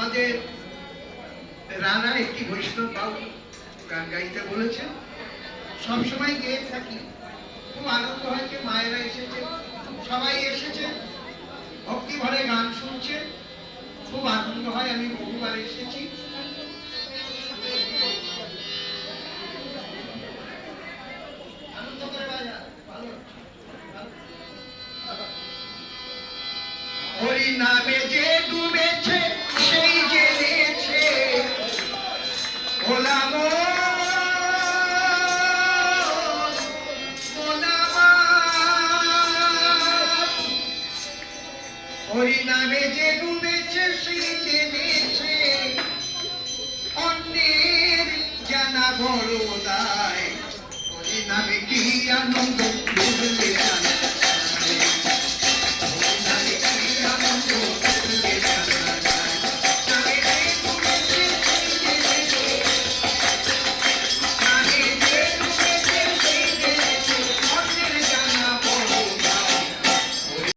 আমাদের রানা একটি বৈষ্ণব বাউল গান গাইতে বলেছেন, সবসময় গেয়ে থাকি। খুব আনন্দ হয়েছে, মায়েরা এসেছে, সবাই এসেছে, ভক্তি ভরে গান শুনছে, খুব আনন্দ হয়। আমি বহুবার এসেছি। হরি নামে যে ডুবেছে সেই জেনেছে, ভোলা হরি নামে যে ডুবেছে সেই জেনেছে, অন্যের জানা বড় দায়। হরি নামে কি আনন্দ ডুবলে জানে